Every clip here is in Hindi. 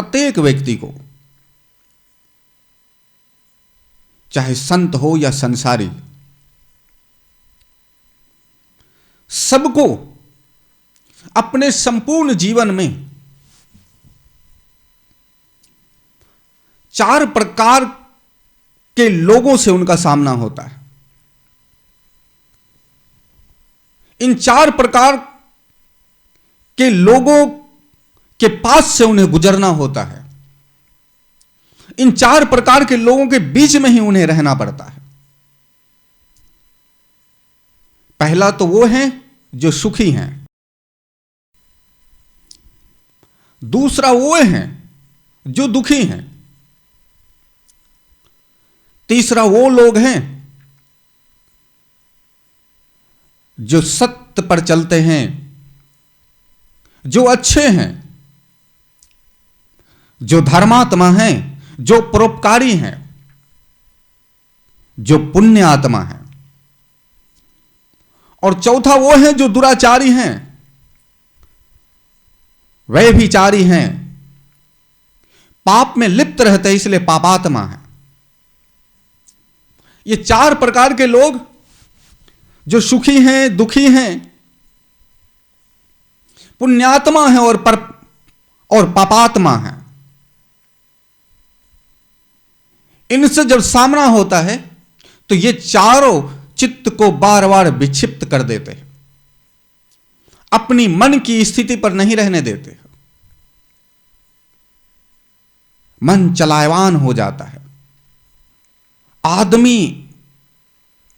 प्रत्येक व्यक्ति को, चाहे संत हो या संसारी, सबको अपने संपूर्ण जीवन में 4 प्रकार के लोगों से उनका सामना होता है। इन 4 प्रकार के लोगों के पास से उन्हें गुजरना होता है। इन 4 प्रकार के लोगों के बीच में ही उन्हें रहना पड़ता है। पहला तो वो हैं जो सुखी हैं, दूसरा वो हैं जो दुखी हैं, तीसरा वो लोग हैं जो सत्य पर चलते हैं, जो अच्छे हैं, जो धर्मात्मा हैं, जो परोपकारी हैं, जो पुण्य आत्मा हैं, और चौथा वो हैं जो दुराचारी हैं, व्यभिचारी हैं, पाप में लिप्त रहते हैं, इसलिए पापात्मा है। ये 4 प्रकार के लोग जो सुखी हैं, दुखी हैं, पुण्यात्मा हैं और पापात्मा हैं, इनसे जब सामना होता है तो ये चारों चित्त को बार बार विक्षिप्त कर देते हैं, अपनी मन की स्थिति पर नहीं रहने देते, मन चलायमान हो जाता है। आदमी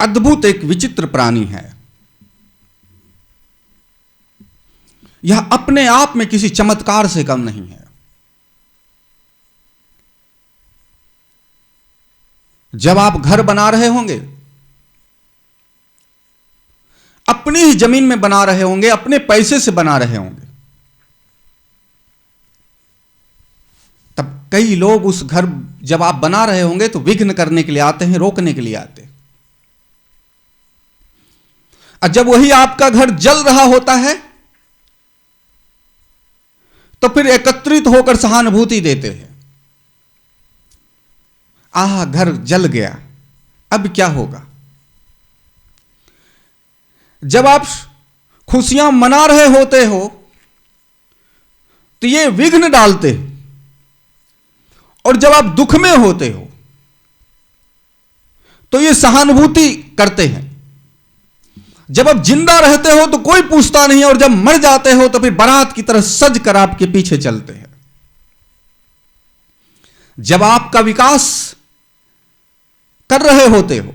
अद्भुत एक विचित्र प्राणी है। यह अपने आप में किसी चमत्कार से कम नहीं है। जब आप घर बना रहे होंगे, अपनी ही जमीन में बना रहे होंगे, अपने पैसे से बना रहे होंगे, तब कई लोग उस घर जब आप बना रहे होंगे तो विघ्न करने के लिए आते हैं, रोकने के लिए आते हैं। और जब वही आपका घर जल रहा होता है तो फिर एकत्रित होकर सहानुभूति देते हैं। आह, घर जल गया, अब क्या होगा। जब आप खुशियां मना रहे होते हो तो ये विघ्न डालते हैं, और जब आप दुख में होते हो तो ये सहानुभूति करते हैं। जब आप जिंदा रहते हो तो कोई पूछता नहीं, और जब मर जाते हो तो फिर बारात की तरह सज कर आपके पीछे चलते हैं। जब आपका विकास कर रहे होते हो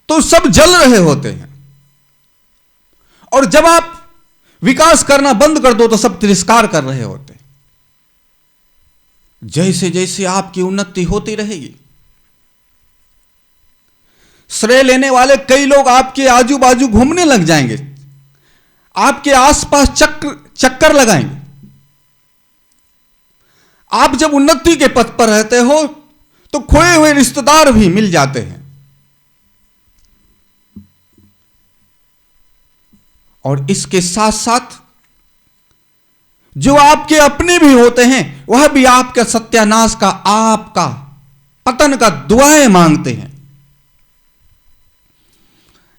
तो सब जल रहे होते हैं, और जब आप विकास करना बंद कर दो तो सब तिरस्कार कर रहे होते हैं। जैसे जैसे आपकी उन्नति होती रहेगी, श्रेय लेने वाले कई लोग आपके आजू बाजू घूमने लग जाएंगे, आपके आसपास चक्कर लगाएंगे। आप जब उन्नति के पथ पर रहते हो तो खोए हुए रिश्तेदार भी मिल जाते हैं, और इसके साथ साथ जो आपके अपने भी होते हैं वह भी आपके सत्यानाश का, आपका पतन का दुआएं मांगते हैं।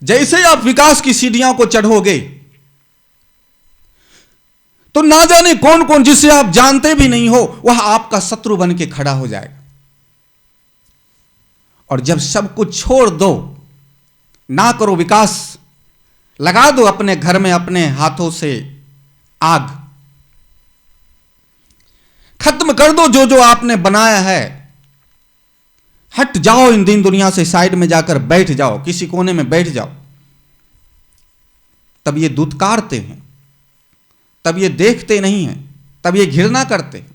जैसे आप विकास की सीढ़ियों को चढ़ोगे तो ना जाने कौन कौन, जिसे आप जानते भी नहीं हो, वह आपका शत्रु बन के खड़ा हो जाएगा। और जब सब कुछ छोड़ दो, ना करो विकास, लगा दो अपने घर में अपने हाथों से आग, खत्म कर दो जो जो आपने बनाया है, हट जाओ इन दिन दुनिया से, साइड में जाकर बैठ जाओ, किसी कोने में बैठ जाओ, तब ये दुत्कारते हैं, तब ये देखते नहीं हैं, तब ये घृणा करते हैं।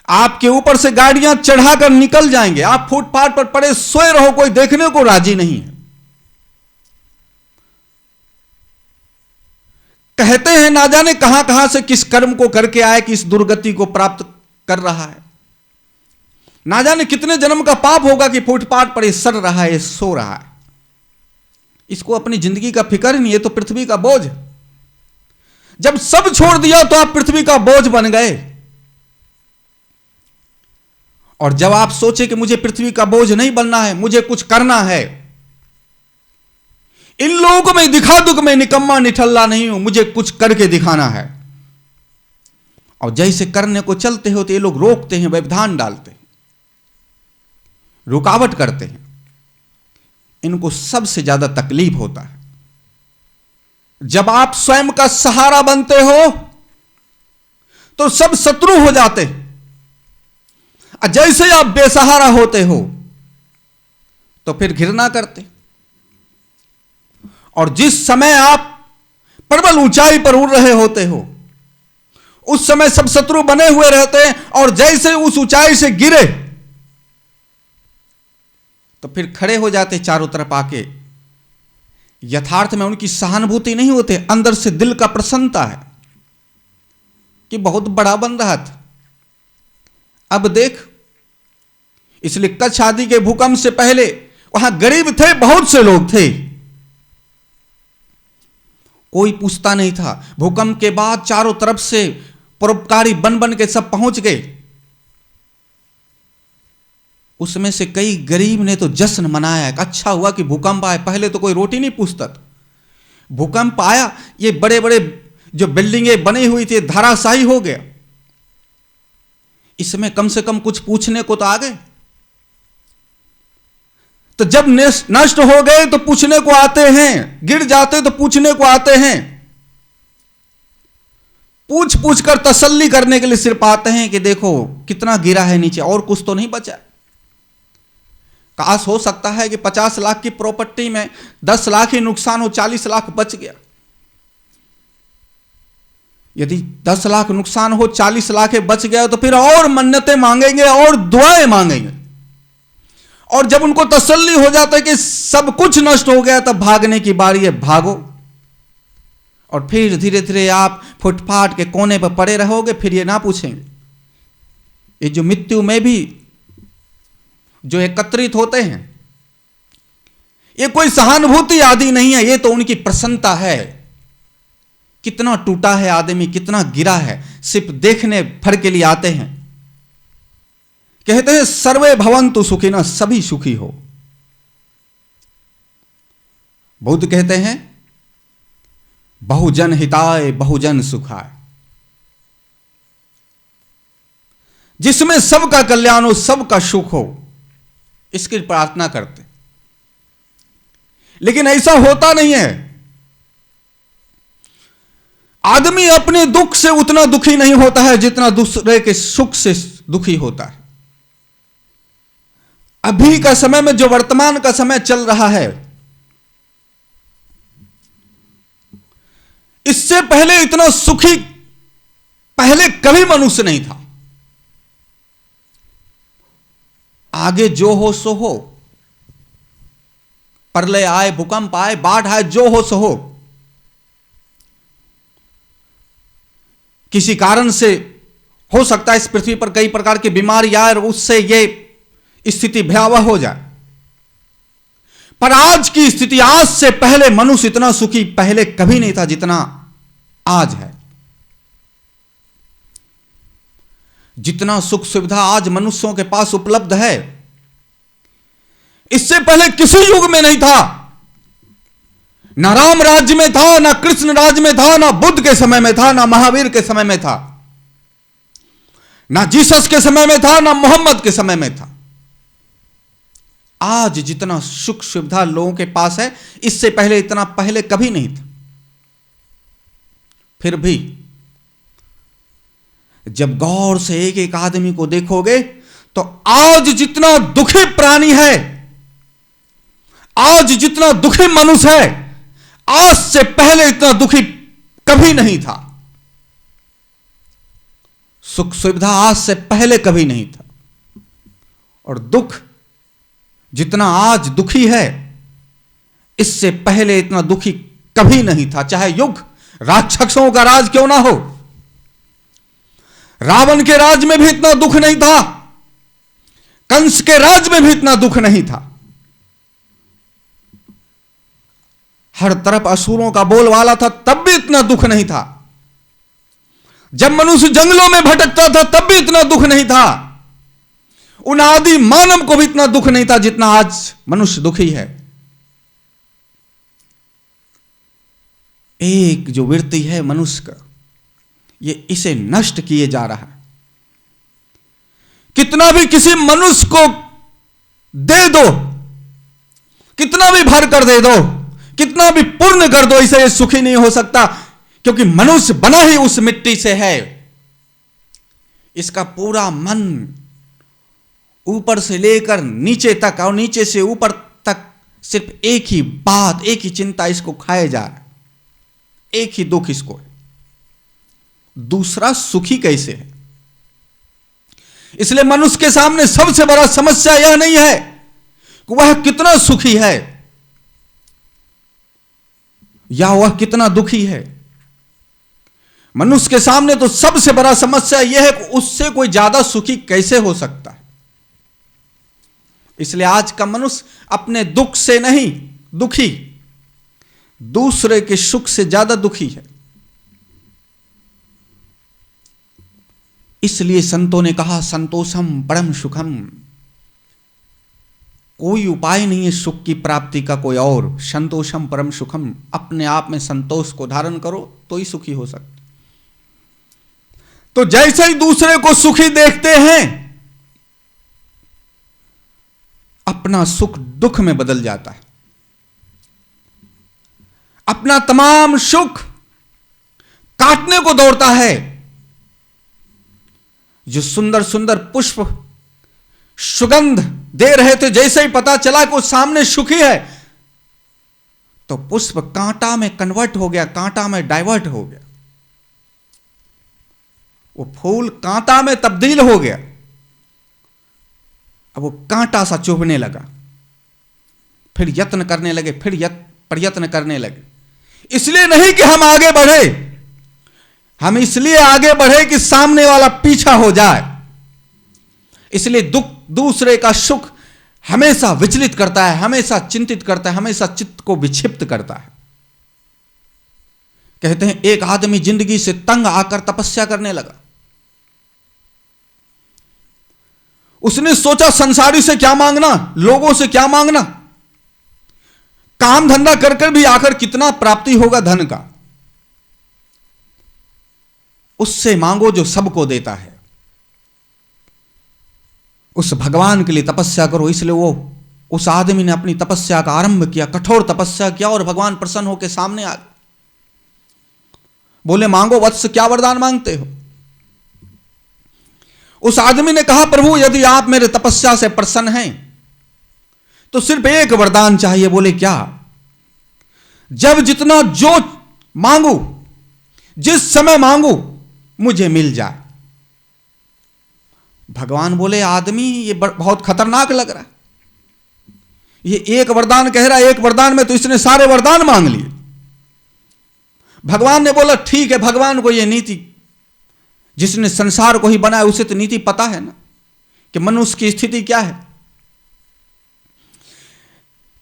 आपके ऊपर से गाड़ियां चढ़ाकर निकल जाएंगे, आप फुटपाथ पर पड़े सोए रहो, कोई देखने को राजी नहीं है। कहते हैं ना जाने कहां कहां से किस कर्म को करके आए कि इस दुर्गति को प्राप्त कर रहा है। ना जाने कितने जन्म का पाप होगा कि फुटपाथ पर सड़ रहा है, सो रहा है। इसको अपनी जिंदगी का फिक्र नहीं है, तो पृथ्वी का बोझ। जब सब छोड़ दिया तो आप पृथ्वी का बोझ बन गए। और जब आप सोचे कि मुझे पृथ्वी का बोझ नहीं बनना है, मुझे कुछ करना है, इन लोगों को मैं दिखा दूं कि मैं निकम्मा निठल्ला नहीं हूं, मुझे कुछ करके दिखाना है, और जैसे करने को चलते हो तो ये लोग रोकते हैं, व्यवधान डालते हैं, रुकावट करते हैं। इनको सबसे ज्यादा तकलीफ होता है जब आप स्वयं का सहारा बनते हो तो सब शत्रु हो जाते हैं, और जैसे आप बेसहारा होते हो तो फिर घृणा करते। और जिस समय आप प्रबल ऊंचाई पर उड़ रहे होते हो उस समय सब शत्रु बने हुए रहते हैं, और जैसे उस ऊंचाई से गिरे तो फिर खड़े हो जाते चारों तरफ आके। यथार्थ में उनकी सहानुभूति नहीं होते, अंदर से दिल का प्रसन्नता है कि बहुत बड़ा बन रहा था, अब देख। इसलिए कच्छ आदि के भूकंप से पहले वहां गरीब थे, बहुत से लोग थे, कोई पूछता नहीं था। भूकंप के बाद चारों तरफ से परोपकारी बन बन के सब पहुंच गए। उसमें से कई गरीब ने तो जश्न मनाया, अच्छा हुआ कि भूकंप आया, पहले तो कोई रोटी नहीं पूछता था। भूकंप आया, ये बड़े बड़े जो बिल्डिंगें बनी हुई थी धराशायी हो गया, इसमें कम से कम कुछ पूछने को तो आ गए। तो जब नष्ट हो गए तो पूछने को आते हैं, गिर जाते तो पूछने को आते हैं, पूछ पूछ कर तसल्ली करने के लिए सिर्फ आते हैं कि देखो कितना गिरा है नीचे, और कुछ तो नहीं बचा। काश हो सकता है कि 50 लाख की प्रॉपर्टी में 10 लाख ही नुकसान हो, 40 लाख बच गया। यदि 10 लाख नुकसान हो, 40 लाख बच गया तो फिर और मन्नतें मांगेंगे और दुआएं मांगेंगे। और जब उनको तसल्ली हो जाता है कि सब कुछ नष्ट हो गया, तब भागने की बारी है, भागो। और फिर धीरे धीरे आप फुटपाथ के कोने पर पड़े रहोगे, फिर ये ना पूछेंगे। ये जो मृत्यु में भी जो एकत्रित होते हैं, ये कोई सहानुभूति आदि नहीं है, ये तो उनकी प्रसन्नता है। कितना टूटा है आदमी, कितना गिरा है, सिर्फ देखने भर के लिए आते हैं। कहते हैं सर्वे भवन्तु सुखिनः, सभी सुखी हो। बुद्ध कहते हैं बहुजन हिताय बहुजन सुखाय, जिसमें सबका कल्याण हो, सबका सुख हो, इसकी प्रार्थना करते। लेकिन ऐसा होता नहीं है। आदमी अपने दुख से उतना दुखी नहीं होता है जितना दूसरे के सुख से दुखी होता है। अभी का समय में जो वर्तमान का समय चल रहा है, इससे पहले इतना सुखी पहले कभी मनुष्य नहीं था। आगे जो हो सो हो, प्रलय आए, भूकंप आए, बाढ़ आए, जो हो सो हो, किसी कारण से हो सकता है इस पृथ्वी पर कई प्रकार की बीमारी आए और उससे ये स्थिति भयावह हो जाए। पर आज की स्थिति, आज से पहले मनुष्य इतना सुखी पहले कभी नहीं था जितना आज है। जितना सुख सुविधा आज मनुष्यों के पास उपलब्ध है, इससे पहले किसी युग में नहीं था। ना राम राज्य में था, ना कृष्ण राज्य में था, ना बुद्ध के समय में था, ना महावीर के समय में था, ना जीसस के समय में था, ना मोहम्मद के समय में था। आज जितना सुख सुविधा लोगों के पास है, इससे पहले इतना पहले कभी नहीं था। फिर भी जब गौर से एक एक आदमी को देखोगे तो आज जितना दुखी प्राणी है, आज जितना दुखी मनुष्य है, आज से पहले इतना दुखी कभी नहीं था। सुख सुविधा आज से पहले कभी नहीं था। और दुख जितना आज दुखी है, इससे पहले इतना दुखी कभी नहीं था। चाहे युग राक्षसों का राज क्यों ना हो, रावण के राज में भी इतना दुख नहीं था, कंस के राज में भी इतना दुख नहीं था। हर तरफ असुरों का बोलबाला था, तब भी इतना दुख नहीं था। जब मनुष्य जंगलों में भटकता था तब भी इतना दुख नहीं था, उन आदि मानव को भी इतना दुख नहीं था जितना आज मनुष्य दुखी है। एक जो वृत्ति है मनुष्य का, ये इसे नष्ट किए जा रहा है। कितना भी किसी मनुष्य को दे दो, कितना भी भर कर दे दो, कितना भी पूर्ण कर दो, इसे सुखी नहीं हो सकता, क्योंकि मनुष्य बना ही उस मिट्टी से है। इसका पूरा मन ऊपर से लेकर नीचे तक और नीचे से ऊपर तक सिर्फ एक ही बात, एक ही चिंता इसको खाए जा रहा है, एक ही दुख इसको है, दूसरा सुखी कैसे है। इसलिए मनुष्य के सामने सबसे बड़ा समस्या यह नहीं है कि वह कितना सुखी है या वह कितना दुखी है। मनुष्य के सामने तो सबसे बड़ा समस्या यह है कि उससे कोई ज्यादा सुखी कैसे हो सकता है। इसलिए आज का मनुष्य अपने दुख से नहीं दुखी, दूसरे के सुख से ज्यादा दुखी है। इसलिए संतों ने कहा संतोषम परम सुखम, कोई उपाय नहीं है सुख की प्राप्ति का कोई और। संतोषम परम सुखम, अपने आप में संतोष को धारण करो तो ही सुखी हो सकते। तो जैसे ही दूसरे को सुखी देखते हैं, अपना सुख दुख में बदल जाता है। अपना तमाम सुख काटने को दौड़ता है। जो सुंदर सुंदर पुष्प सुगंध दे रहे थे, जैसे ही पता चला कि वो सामने सुखी है, तो पुष्प कांटा में कन्वर्ट हो गया, कांटा में डाइवर्ट हो गया। वो फूल कांटा में तब्दील हो गया। अब वो कांटा सा चुभने लगा, फिर यत्न करने लगे, फिर प्रयत्न करने लगे। इसलिए नहीं कि हम आगे बढ़े, हम इसलिए आगे बढ़े कि सामने वाला पीछा हो जाए। इसलिए दुख, दूसरे का सुख हमेशा विचलित करता है, हमेशा चिंतित करता है, हमेशा चित्त को विक्षिप्त करता है। कहते हैं एक आदमी जिंदगी से तंग आकर तपस्या करने लगा। उसने सोचा संसारी से क्या मांगना, लोगों से क्या मांगना, काम धंधा कर कर भी आखिर कितना प्राप्ति होगा धन का। उससे मांगो जो सबको देता है, उस भगवान के लिए तपस्या करो। इसलिए वो उस आदमी ने अपनी तपस्या का आरंभ किया, कठोर तपस्या किया, और भगवान प्रसन्न होकर सामने आ गए। बोले मांगो वत्स, क्या वरदान मांगते हो। उस आदमी ने कहा प्रभु यदि आप मेरे तपस्या से प्रसन्न हैं तो सिर्फ एक वरदान चाहिए। बोले क्या। जब जितना जो मांगू, जिस समय मांगू, मुझे मिल जाए। भगवान बोले आदमी ये बहुत खतरनाक लग रहा है, ये एक वरदान कह रहा है, एक वरदान में तो इसने सारे वरदान मांग लिए। भगवान ने बोला ठीक है, भगवान को ये नीति, जिसने संसार को ही बनाया उसे तो नीति पता है ना कि मनुष्य की स्थिति क्या है।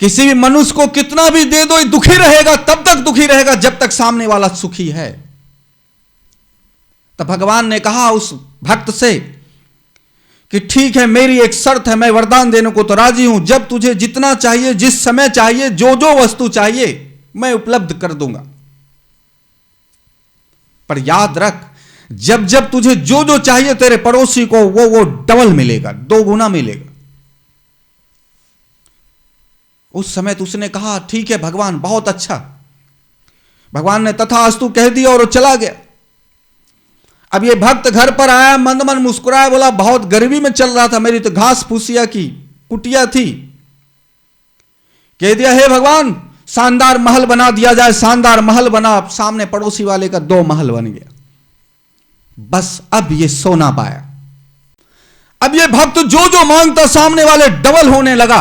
किसी भी मनुष्य को कितना भी दे दो, दुखी रहेगा, तब तक दुखी रहेगा जब तक सामने वाला सुखी है। तब भगवान ने कहा उस भक्त से कि ठीक है, मेरी एक शर्त है, मैं वरदान देने को तो राजी हूं। जब तुझे जितना चाहिए, जिस समय चाहिए, जो जो वस्तु चाहिए, मैं उपलब्ध कर दूंगा। पर याद रख, जब जब तुझे जो जो चाहिए तेरे पड़ोसी को वो डबल मिलेगा, 2 गुना मिलेगा। उस समय तो उसने कहा ठीक है भगवान, बहुत अच्छा। भगवान ने तथास्तु कह दिया और वो चला गया। अब ये भक्त घर पर आया, मंद मन मुस्कुराया, बोला बहुत गरीबी में चल रहा था, मेरी तो घास फूसिया की कुटिया थी। कह दिया हे भगवान शानदार महल बना दिया जाए। शानदार महल बना, सामने पड़ोसी वाले का 2 महल बन गया। बस अब ये सो ना पाया। अब ये भक्त जो जो मांगता सामने वाले डबल होने लगा।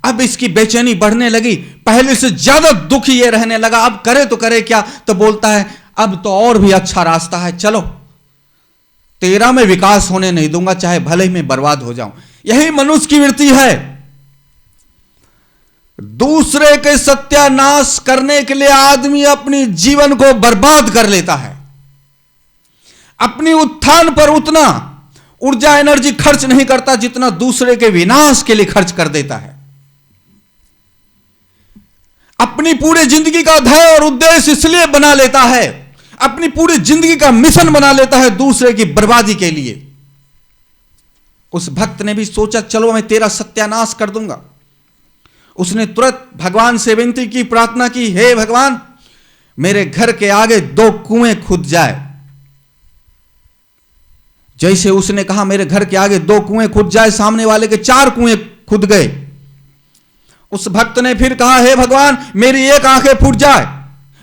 अब इसकी बेचैनी बढ़ने लगी, पहले से ज्यादा दुखी ये रहने लगा। अब करे तो करे क्या। तो बोलता है अब तो और भी अच्छा रास्ता है, चलो तेरा में विकास होने नहीं दूंगा, चाहे भले ही मैं बर्बाद हो जाऊं। यही मनुष्य की वृत्ति है। दूसरे के सत्यानाश करने के लिए आदमी अपनी जीवन को बर्बाद कर लेता है, अपनी उत्थान पर उतना ऊर्जा एनर्जी खर्च नहीं करता जितना दूसरे के विनाश के लिए खर्च कर देता है। अपनी पूरी जिंदगी का ध्येय और उद्देश्य इसलिए बना लेता है, अपनी पूरी जिंदगी का मिशन बना लेता है दूसरे की बर्बादी के लिए। उस भक्त ने भी सोचा चलो मैं तेरा सत्यानाश कर दूंगा। उसने तुरंत भगवान से विनती की, प्रार्थना की, हे भगवान मेरे घर के आगे 2 कुएं खुद जाए। जैसे उसने कहा मेरे घर के आगे 2 कुएं खुद जाए, सामने वाले के 4 कुएं खुद गए। उस भक्त ने फिर कहा हे भगवान मेरी 1 आंखें फूट जाए।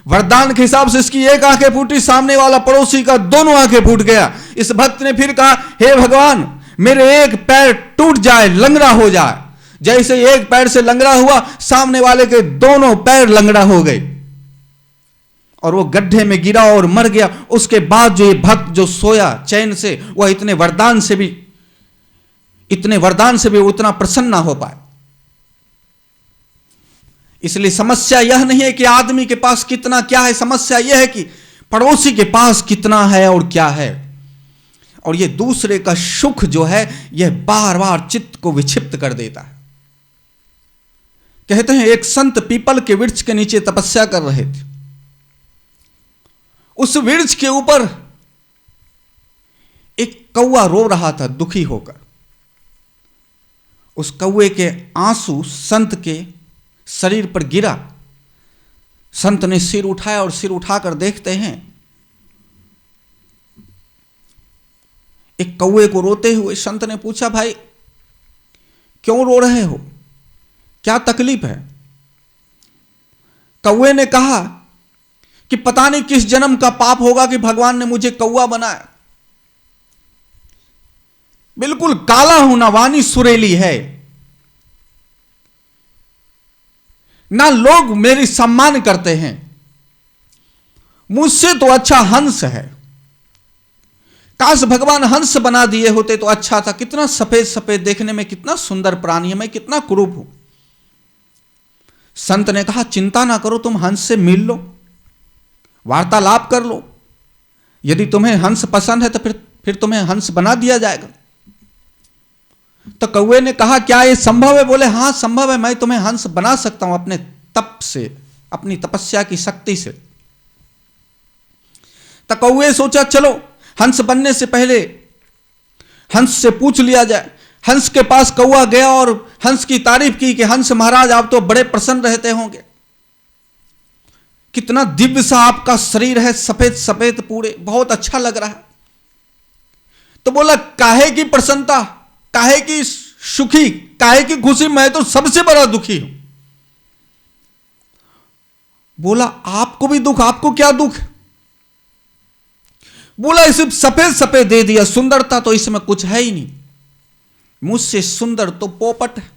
वरदान के हिसाब से इसकी 1 आंखें फूटी, सामने वाला पड़ोसी का दोनों आंखें फूट गया। इस भक्त ने फिर कहा हे भगवान मेरे 1 पैर टूट जाए, लंगड़ा हो जाए। जैसे 1 पैर से लंगड़ा हुआ, सामने वाले के दोनों पैर लंगड़ा हो गए और वो गड्ढे में गिरा और मर गया। उसके बाद जो ये भक्त जो सोया चैन से, वह इतने वरदान से भी उतना प्रसन्न ना हो पाए। इसलिए समस्या यह नहीं है कि आदमी के पास कितना क्या है, समस्या यह है कि पड़ोसी के पास कितना है और क्या है। और यह दूसरे का सुख जो है यह बार बार चित्त को विक्षिप्त कर देता है। कहते हैं एक संत पीपल के वृक्ष के नीचे तपस्या कर रहे थे। उस वृक्ष के ऊपर एक कौवा रो रहा था दुखी होकर। उस कौवे के आंसू संत के शरीर पर गिरा। संत ने सिर उठाया और सिर उठाकर देखते हैं एक कौवे को रोते हुए। संत ने पूछा भाई क्यों रो रहे हो, क्या तकलीफ है? कौवे ने कहा कि पता नहीं किस जन्म का पाप होगा कि भगवान ने मुझे कौवा बनाया। बिल्कुल काला हूं ना, वाणी सुरीली है ना, लोग मेरी सम्मान करते हैं। मुझसे तो अच्छा हंस है। काश भगवान हंस बना दिए होते तो अच्छा था। कितना सफेद सफेद देखने में, कितना सुंदर प्राणी है, मैं कितना कुरूप हूं। संत ने कहा चिंता ना करो, तुम हंस से मिल लो, वार्तालाप कर लो। यदि तुम्हें हंस पसंद है तो फिर तुम्हें हंस बना दिया जाएगा। तो कौवे ने कहा क्या यह संभव है? बोले हां संभव है, मैं तुम्हें हंस बना सकता हूं अपने तप से, अपनी तपस्या की शक्ति से। तो कौवे सोचा चलो हंस बनने से पहले हंस से पूछ लिया जाए। हंस के पास कौवा गया और हंस की तारीफ की कि हंस महाराज आप तो बड़े प्रसन्न रहते होंगे, कितना दिव्य सा आपका शरीर है, सफेद सफेद पूरे, बहुत अच्छा लग रहा है। तो बोला काहे की प्रसन्नता, काहे की सुखी, काहे की खुशी, मैं तो सबसे बड़ा दुखी हूं। बोला आपको भी दुख, आपको क्या दुख? बोला सिर्फ सफेद सफेद दे दिया, सुंदरता तो इसमें कुछ है ही नहीं। मुझसे सुंदर तो पोपट है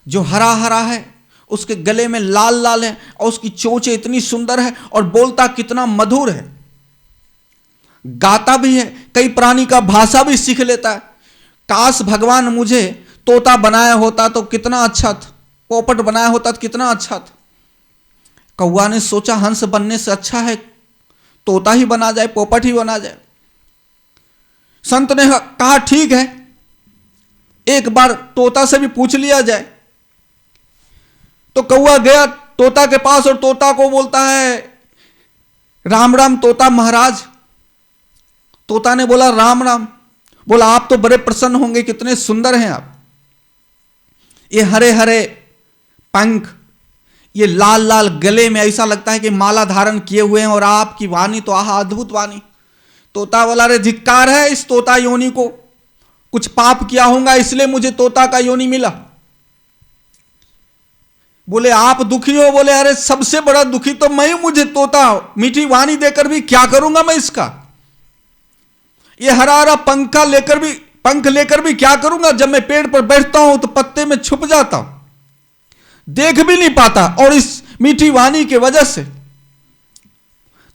जो हरा हरा है, उसके गले में लाल लाल है और उसकी चोंचें इतनी सुंदर है और बोलता कितना मधुर है, गाता भी है, कई प्राणी का भाषा भी सीख लेता है। काश भगवान मुझे तोता बनाया होता तो कितना अच्छा था, पोपट बनाया होता तो कितना अच्छा था। कौवा ने सोचा हंस बनने से अच्छा है तोता ही बना जाए, पोपट ही बना जाए। संत ने कहा ठीक है, एक बार तोता से भी पूछ लिया जाए। तो कौवा गया तोता के पास और तोता को बोलता है राम राम तोता महाराज। तोता ने बोला राम राम। बोला आप तो बड़े प्रसन्न होंगे, कितने सुंदर हैं आप, ये हरे हरे पंख, ये लाल लाल गले में ऐसा लगता है कि माला धारण किए हुए हैं, और आपकी वाणी तो आहा अद्भुत वाणी। तोता बोला रे धिक्कार है इस तोता योनि को, कुछ पाप किया होगा इसलिए मुझे तोता का योनि मिला। बोले आप दुखी हो? बोले अरे सबसे बड़ा दुखी तो मैं हूं, मुझे तोता मीठी वाणी देकर भी क्या करूंगा मैं इसका, ये हरा हरा पंख लेकर भी क्या करूंगा। जब मैं पेड़ पर बैठता हूं तो पत्ते में छुप जाता हूं, देख भी नहीं पाता, और इस मीठी वाणी की वजह से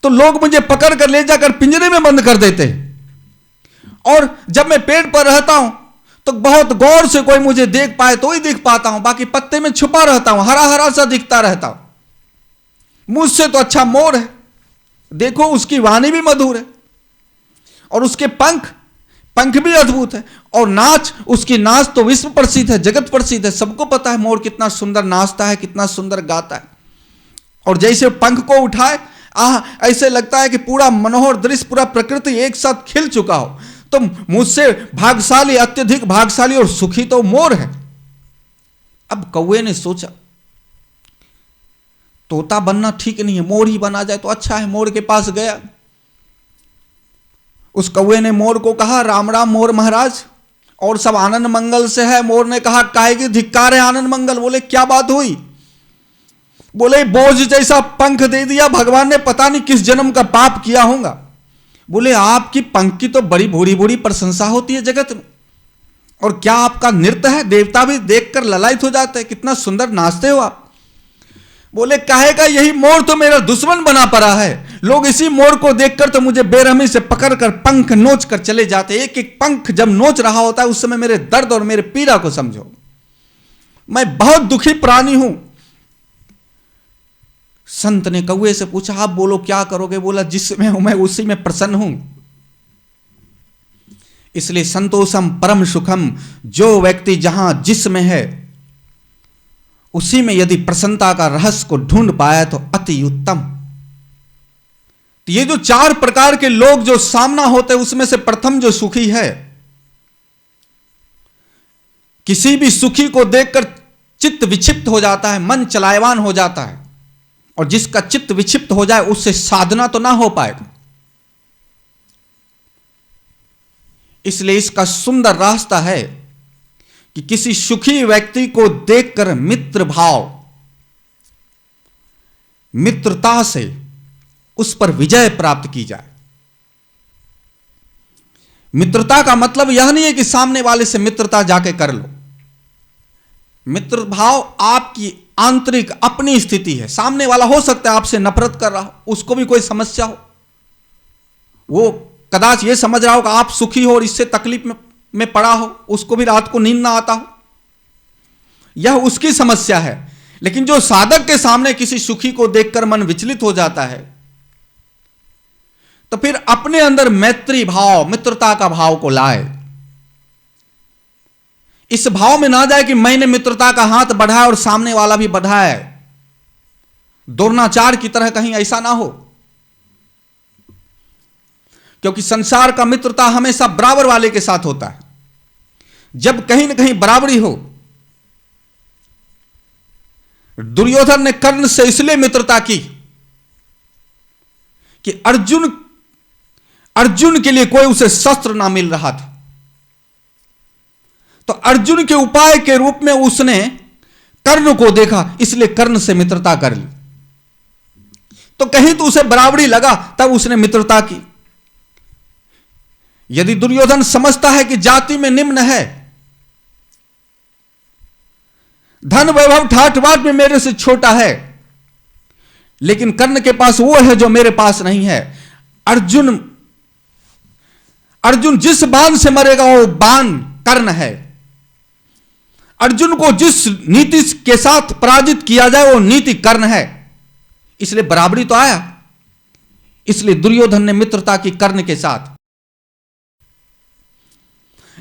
तो लोग मुझे पकड़ कर ले जाकर पिंजरे में बंद कर देते हैं। और जब मैं पेड़ पर रहता हूं तो बहुत गौर से कोई मुझे देख पाए तो ही दिख पाता हूं, बाकी पत्ते में छुपा रहता हूं, हरा हरा सा दिखता रहता हूं। मुझसे तो अच्छा मोर है, देखो उसकी वाणी भी मधुर है, और उसके पंख भी अद्भुत है, और नाच, उसकी नाच तो विश्व प्रसिद्ध है, जगत प्रसिद्ध है, सबको पता है मोर कितना सुंदर नाचता है, कितना सुंदर गाता है। और जैसे पंख को उठाए, ऐसे लगता है कि पूरा मनोहर दृश्य, पूरा प्रकृति एक साथ खिल चुका हो। तो मुझसे भाग्यशाली, अत्यधिक भाग्यशाली और सुखी तो मोर है। अब कौवे ने सोचा तोता बनना ठीक नहीं है, मोर ही बना जाए तो अच्छा है। मोर के पास गया, उस कौवे ने मोर को कहा, राम राम मोर महाराज, और सब आनंद मंगल से है। मोर ने कहा, काहे की धिक्कार है आनंद मंगल। बोले क्या बात हुई? बोले बोझ जैसा पंख दे दिया भगवान ने, पता नहीं किस जन्म का पाप किया होगा। बोले आपकी पंख की तो बड़ी बूढ़ी बूढ़ी प्रशंसा होती है जगत में, और क्या आपका नृत्य है, देवता भी देखकर ललायत हो जाते हैं, कितना सुंदर नाचते हो आप। बोले काहे का, यही मोर तो मेरा दुश्मन बना पड़ा है, लोग इसी मोर को देखकर तो मुझे बेरहमी से पकड़कर पंख नोच कर चले जाते। एक एक पंख जब नोच रहा होता है उस समय मेरे दर्द और मेरे पीड़ा को समझो, मैं बहुत दुखी प्राणी हूं। संत ने कौवे से पूछा, आप बोलो क्या करोगे? बोला जिसमें हूं मैं उसी में प्रसन्न हूं। इसलिए संतोषम परम सुखम, जो व्यक्ति जहां जिसमें है उसी में यदि प्रसन्नता का रहस्य को ढूंढ पाया तो अति उत्तम। तो ये जो 4 प्रकार के लोग जो सामना होते हैं उसमें से प्रथम जो सुखी है, किसी भी सुखी को देखकर चित्त विक्षिप्त हो जाता है, मन चलायमान हो जाता है, और जिसका चित्त विक्षिप्त हो जाए उससे साधना तो ना हो पाएगा। इसलिए इसका सुंदर रास्ता है कि किसी सुखी व्यक्ति को देखकर मित्र भाव, मित्रता से उस पर विजय प्राप्त की जाए। मित्रता का मतलब यह नहीं है कि सामने वाले से मित्रता जाके कर लो। मित्र भाव आपकी आंतरिक अपनी स्थिति है। सामने वाला हो सकता है आपसे नफरत कर रहा हो, उसको भी कोई समस्या हो, वो कदाच ये समझ रहा हो कि आप सुखी हो और इससे तकलीफ में पड़ा हो, उसको भी रात को नींद ना आता हो, यह उसकी समस्या है। लेकिन जो साधक के सामने किसी सुखी को देखकर मन विचलित हो जाता है, तो फिर अपने अंदर मैत्री भाव, मित्रता का भाव को लाए। इस भाव में ना जाए कि मैंने मित्रता का हाथ बढ़ाया और सामने वाला भी बढ़ाए, द्रोणाचार्य की तरह कहीं ऐसा ना हो। क्योंकि संसार का मित्रता हमेशा बराबर वाले के साथ होता है। जब कहीं ना कहीं बराबरी हो, दुर्योधन ने कर्ण से इसलिए मित्रता की कि अर्जुन के लिए कोई उसे शस्त्र ना मिल रहा था, तो अर्जुन के उपाय के रूप में उसने कर्ण को देखा, इसलिए कर्ण से मित्रता कर ली। तो कहीं तो उसे बराबरी लगा, तब उसने मित्रता की। यदि दुर्योधन समझता है कि जाति में निम्न है, धन वैभव ठाठ बाट में मेरे से छोटा है, लेकिन कर्ण के पास वो है जो मेरे पास नहीं है, अर्जुन जिस बाण से मरेगा वो बाण कर्ण है, अर्जुन को जिस नीति के साथ पराजित किया जाए वो नीति कर्ण है, इसलिए बराबरी तो आया। इसलिए दुर्योधन ने मित्रता की कर्ण के साथ।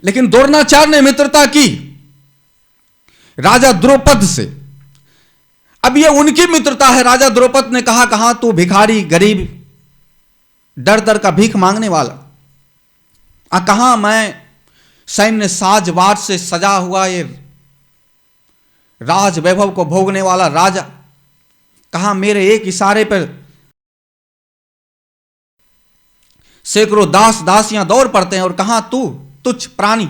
लेकिन द्रोणाचार्य ने मित्रता की राजा द्रौपद से। अब ये उनकी मित्रता है। राजा द्रौपद ने कहा, कहां तू भिखारी गरीब डर डर का भीख मांगने वाला, कहां मैं सैन्य साजवार से सजा हुआ ये राज वैभव को भोगने वाला राजा, कहां मेरे एक इशारे पर सैकड़ों दास दासियां दौड़ पड़ते हैं, और कहां तू तुच्छ प्राणी।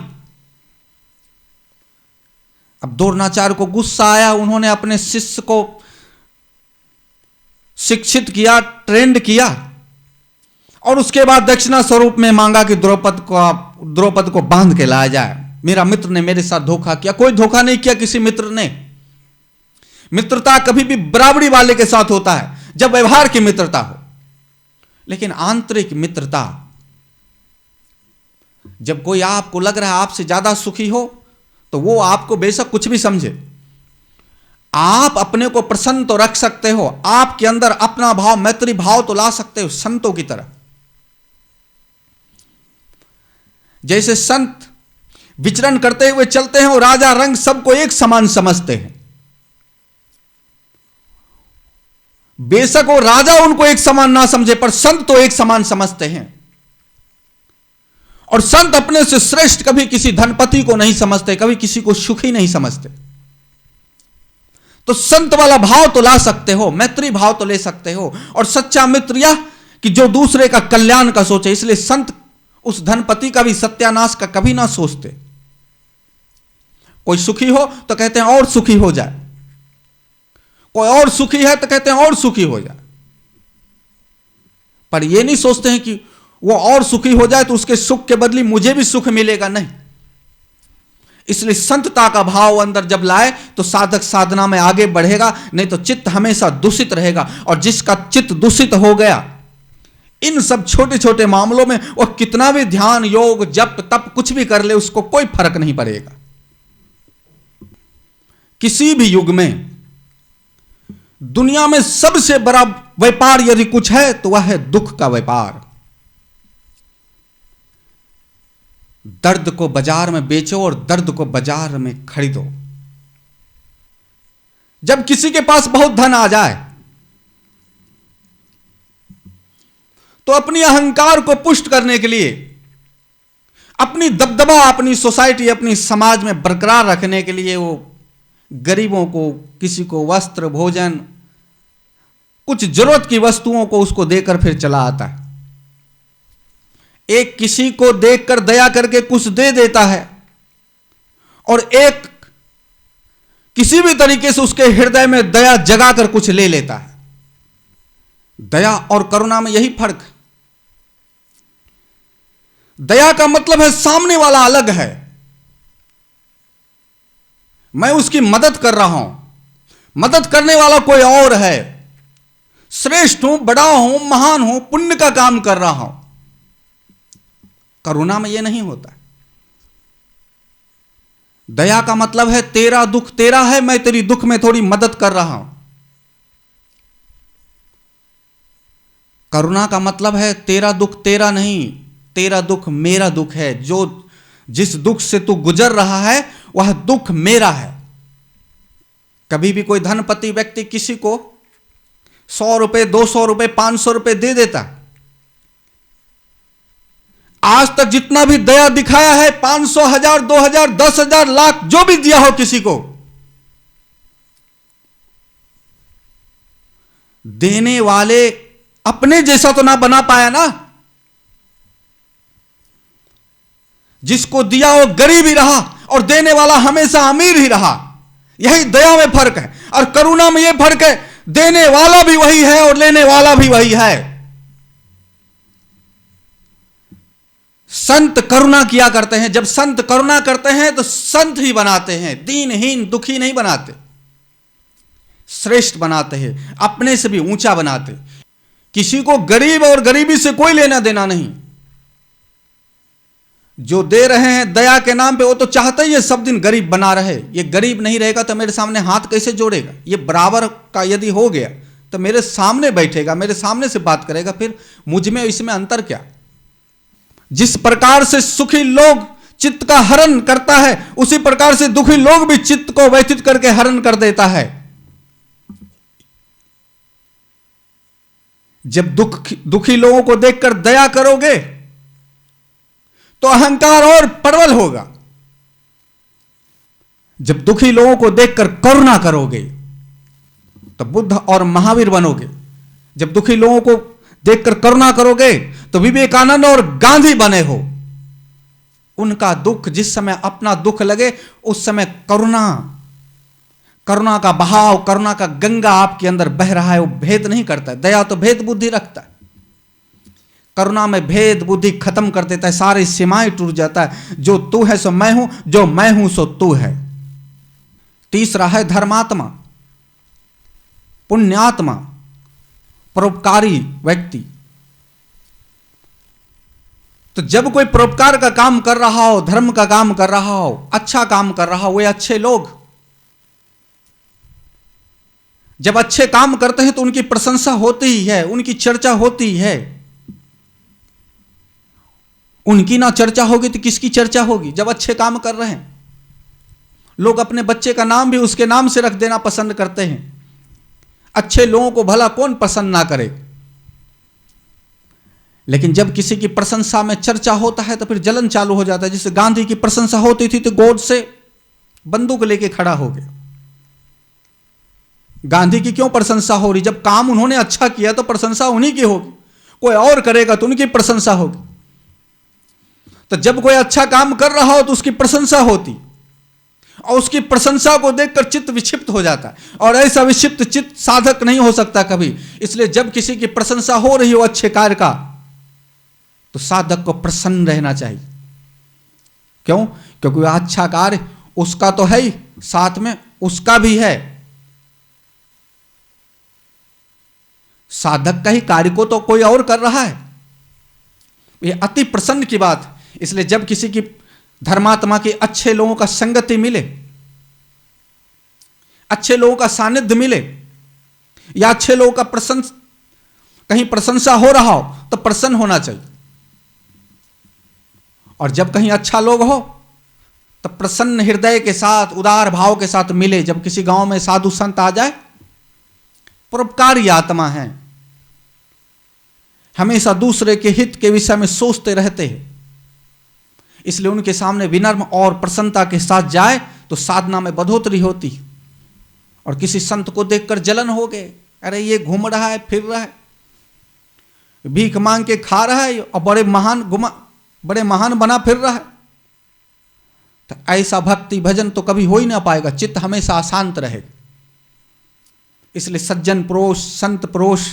अब द्रोणाचार्य को गुस्सा आया। उन्होंने अपने शिष्य को शिक्षित किया, ट्रेंड किया, और उसके बाद दक्षिणा स्वरूप में मांगा कि द्रौपद को बांध के लाया जाए। मेरा मित्र ने मेरे साथ धोखा किया। कोई धोखा नहीं किया किसी मित्र ने। मित्रता कभी भी बराबरी वाले के साथ होता है, जब व्यवहार की मित्रता हो। लेकिन आंतरिक मित्रता, जब कोई आपको लग रहा है आपसे ज्यादा सुखी हो, तो वो आपको बेशक कुछ भी समझे, आप अपने को प्रसन्न तो रख सकते हो, आपके अंदर अपना भाव, मैत्री भाव तो ला सकते हो संतों की तरह। जैसे संत विचरण करते हुए चलते हैं और राजा रंग सबको एक समान समझते हैं। बेशक वो राजा उनको एक समान ना समझे, पर संत तो एक समान समझते हैं। और संत अपने से श्रेष्ठ कभी किसी धनपति को नहीं समझते, कभी किसी को सुखी नहीं समझते। तो संत वाला भाव तो ला सकते हो, मैत्री भाव तो ले सकते हो। और सच्चा मित्र यह कि जो दूसरे का कल्याण का सोचे। इसलिए संत उस धनपति का भी सत्यानाश का कभी ना सोचते। कोई सुखी हो तो कहते हैं और सुखी हो जाए, कोई और सुखी है तो कहते हैं और सुखी हो जाए, पर यह नहीं सोचते हैं कि वो और सुखी हो जाए तो उसके सुख के बदले मुझे भी सुख मिलेगा, नहीं। इसलिए संतता का भाव अंदर जब लाए तो साधक साधना में आगे बढ़ेगा, नहीं तो चित्त हमेशा दूषित रहेगा। और जिसका चित्त दूषित हो गया इन सब छोटे छोटे मामलों में, वो कितना भी ध्यान योग जप तप कुछ भी कर ले, उसको कोई फर्क नहीं पड़ेगा। किसी भी युग में दुनिया में सबसे बड़ा व्यापार यदि कुछ है तो वह है दुख का व्यापार। दर्द को बाजार में बेचो और दर्द को बाजार में खरीदो। जब किसी के पास बहुत धन आ जाए तो अपनी अहंकार को पुष्ट करने के लिए, अपनी दबदबा अपनी सोसाइटी अपनी समाज में बरकरार रखने के लिए वो गरीबों को, किसी को वस्त्र भोजन कुछ जरूरत की वस्तुओं को उसको देकर फिर चला आता है। एक किसी को देखकर दया करके कुछ दे देता है और एक किसी भी तरीके से उसके हृदय में दया जगाकर कुछ ले लेता है। दया और करुणा में यही फर्क है। दया का मतलब है सामने वाला अलग है, मैं उसकी मदद कर रहा हूं, मदद करने वाला कोई और है, श्रेष्ठ हूं, बड़ा हूं, महान हूं, पुण्य का काम कर रहा हूं। करुणा में यह नहीं होता। दया का मतलब है तेरा दुख तेरा है, मैं तेरी दुख में थोड़ी मदद कर रहा हूं। करुणा का मतलब है तेरा दुख तेरा नहीं, तेरा दुख मेरा दुख है। जो जिस दुख से तू गुजर रहा है वह दुख मेरा है। कभी भी कोई धनपति व्यक्ति किसी को 100 रुपए 200 रुपए 500 रुपए दे देता, आज तक जितना भी दया दिखाया है 500 1000 2000 10,000 लाख जो भी दिया हो किसी को, देने वाले अपने जैसा तो ना बना पाया ना। जिसको दिया वो गरीब ही रहा और देने वाला हमेशा अमीर ही रहा। यही दया में फर्क है। और करुणा में यह फर्क है, देने वाला भी वही है और लेने वाला भी वही है। संत करुणा किया करते हैं। जब संत करुणा करते हैं तो संत ही बनाते हैं, दीनहीन दुखी नहीं बनाते, श्रेष्ठ बनाते हैं, अपने से भी ऊंचा बनाते। किसी को गरीब और गरीबी से कोई लेना देना नहीं। जो दे रहे हैं दया के नाम पे वो तो चाहते ही है सब दिन गरीब बना रहे। ये गरीब नहीं रहेगा तो मेरे सामने हाथ कैसे जोड़ेगा। ये बराबर का यदि हो गया तो मेरे सामने बैठेगा, मेरे सामने से बात करेगा, फिर मुझ में इसमें अंतर क्या। जिस प्रकार से सुखी लोग चित्त का हरण करता है उसी प्रकार से दुखी लोग भी चित्त को व्यथित करके हरण कर देता है। जब दुखी लोगों को देखकर दया करोगे तो अहंकार और प्रबल होगा। जब दुखी लोगों को देखकर करुणा करोगे तो बुद्ध और महावीर बनोगे। जब दुखी लोगों को देखकर करुणा करोगे तो विवेकानंद और गांधी बने हो। उनका दुख जिस समय अपना दुख लगे उस समय करुणा का बहाव, करुणा का गंगा आपके अंदर बह रहा है। वो भेद नहीं करता है। दया तो भेद बुद्धि रखता है। करुणा में भेद बुद्धि खत्म कर देता है, सारी सीमाएं टूट जाता है। जो तू है सो मैं हूं, जो मैं हूं सो तू है। तीसरा है धर्मात्मा, पुण्यात्मा, परोपकारी व्यक्ति। तो जब कोई परोपकार का काम कर रहा हो, धर्म का काम कर रहा हो, अच्छा काम कर रहा हो, वे अच्छे लोग जब अच्छे काम करते हैं तो उनकी प्रशंसा होती ही है, उनकी चर्चा होती ही है। उनकी ना चर्चा होगी तो किसकी चर्चा होगी? जब अच्छे काम कर रहे हैं, लोग अपने बच्चे का नाम भी उसके नाम से रख देना पसंद करते हैं। अच्छे लोगों को भला कौन पसंद ना करे, लेकिन जब किसी की प्रशंसा में चर्चा होता है तो फिर जलन चालू हो जाता है। जैसे गांधी की प्रशंसा होती थी तो गोद से बंदूक लेके खड़ा हो गया। गांधी की क्यों प्रशंसा हो रही? जब काम उन्होंने अच्छा किया तो प्रशंसा उन्हीं की होगी, कोई और करेगा तो उनकी प्रशंसा होगी। तो जब कोई अच्छा काम कर रहा हो तो उसकी प्रशंसा होती, और उसकी प्रशंसा को देखकर चित्त विक्षिप्त हो जाता है, और ऐसा विक्षिप्त चित्त साधक नहीं हो सकता कभी। इसलिए जब किसी की प्रशंसा हो रही हो अच्छे कार्य का, तो साधक को प्रसन्न रहना चाहिए। क्यों? क्योंकि वह अच्छा कार्य उसका तो है ही, साथ में उसका भी है। साधक का ही कार्य को तो कोई और कर रहा है, यह अति प्रसन्न की बात है। इसलिए जब किसी की धर्मात्मा के अच्छे लोगों का संगति मिले, अच्छे लोगों का सानिध्य मिले, या अच्छे लोगों का कहीं प्रशंसा हो रहा हो, तो प्रसन्न होना चाहिए। और जब कहीं अच्छा लोग हो तो प्रसन्न हृदय के साथ, उदार भाव के साथ मिले। जब किसी गांव में साधु संत आ जाए, परोपकारी आत्मा है, हमेशा दूसरे के हित के विषय में सोचते रहते हैं, इसलिए उनके सामने विनम्र और प्रसन्नता के साथ जाए तो साधना में बढ़ोतरी होती। और किसी संत को देखकर जलन हो गए, अरे ये घूम रहा है, फिर रहा है, भीख मांग के खा रहा है, और बड़े महान बना फिर रहा है, तो ऐसा भक्ति भजन तो कभी हो ही ना पाएगा। चित्त हमेशा अशांत रहेगा। इसलिए सज्जन पुरुष, संत पुरुष,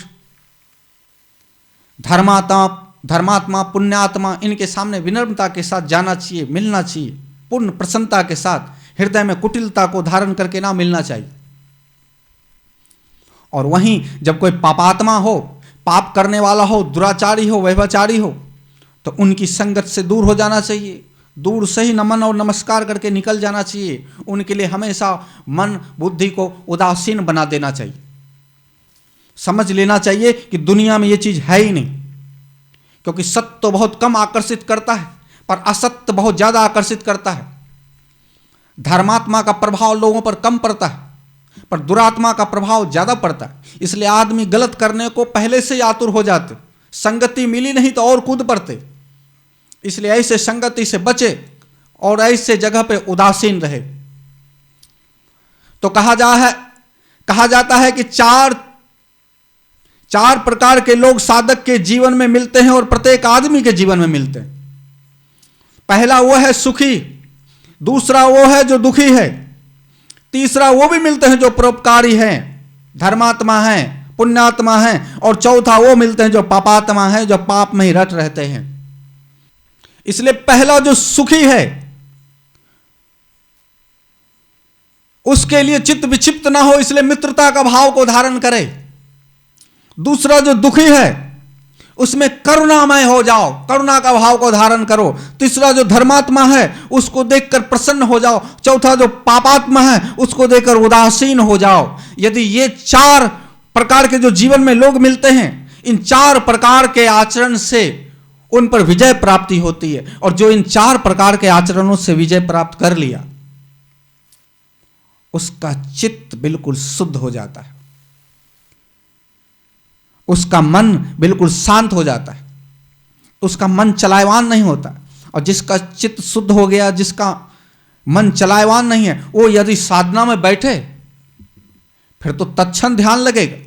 धर्मात्मा, पुण्यात्मा, इनके सामने विनम्रता के साथ जाना चाहिए, मिलना चाहिए, पूर्ण प्रसन्नता के साथ, हृदय में कुटिलता को धारण करके ना मिलना चाहिए। और वहीं जब कोई पापात्मा हो, पाप करने वाला हो, दुराचारी हो, व्यभिचारी हो, तो उनकी संगत से दूर हो जाना चाहिए। दूर से ही नमन और नमस्कार करके निकल जाना चाहिए। उनके लिए हमेशा मन बुद्धि को उदासीन बना देना चाहिए। समझ लेना चाहिए कि दुनिया में ये चीज है ही नहीं, क्योंकि सत्य तो बहुत कम आकर्षित करता है, पर असत्य बहुत ज्यादा आकर्षित करता है। धर्मात्मा का प्रभाव लोगों पर कम पड़ता है, पर दुरात्मा का प्रभाव ज्यादा पड़ता है। इसलिए आदमी गलत करने को पहले से ही आतुर हो जाते, संगति मिली नहीं तो और कूद पड़ते। इसलिए ऐसे संगति से बचे और ऐसे जगह पे उदासीन रहे। तो कहा जाता है कि चार प्रकार के लोग साधक के जीवन में मिलते हैं और प्रत्येक आदमी के जीवन में मिलते हैं। पहला वो है सुखी, दूसरा वो है जो दुखी है, तीसरा वो भी मिलते हैं जो परोपकारी हैं, धर्मात्मा हैं, पुण्यात्मा हैं, और चौथा वो मिलते हैं जो पापात्मा हैं, जो पाप में ही रट रहते हैं। इसलिए पहला जो सुखी है उसके लिए चित्त विक्षिप्त ना हो, इसलिए मित्रता का भाव को धारण करे। दूसरा जो दुखी है उसमें करुणामय हो जाओ, करुणा का भाव को धारण करो। तीसरा जो धर्मात्मा है उसको देखकर प्रसन्न हो जाओ। चौथा जो पापात्मा है उसको देखकर उदासीन हो जाओ। यदि ये चार प्रकार के जो जीवन में लोग मिलते हैं, इन चार प्रकार के आचरण से उन पर विजय प्राप्ति होती है। और जो इन चार प्रकार के आचरणों से विजय प्राप्त कर लिया, उसका चित्त बिल्कुल शुद्ध हो जाता है, उसका मन बिल्कुल शांत हो जाता है, उसका मन चलायवान नहीं होता। और जिसका चित्त शुद्ध हो गया, जिसका मन चलायवान नहीं है, वो यदि साधना में बैठे फिर तो तत्क्षण ध्यान लगेगा।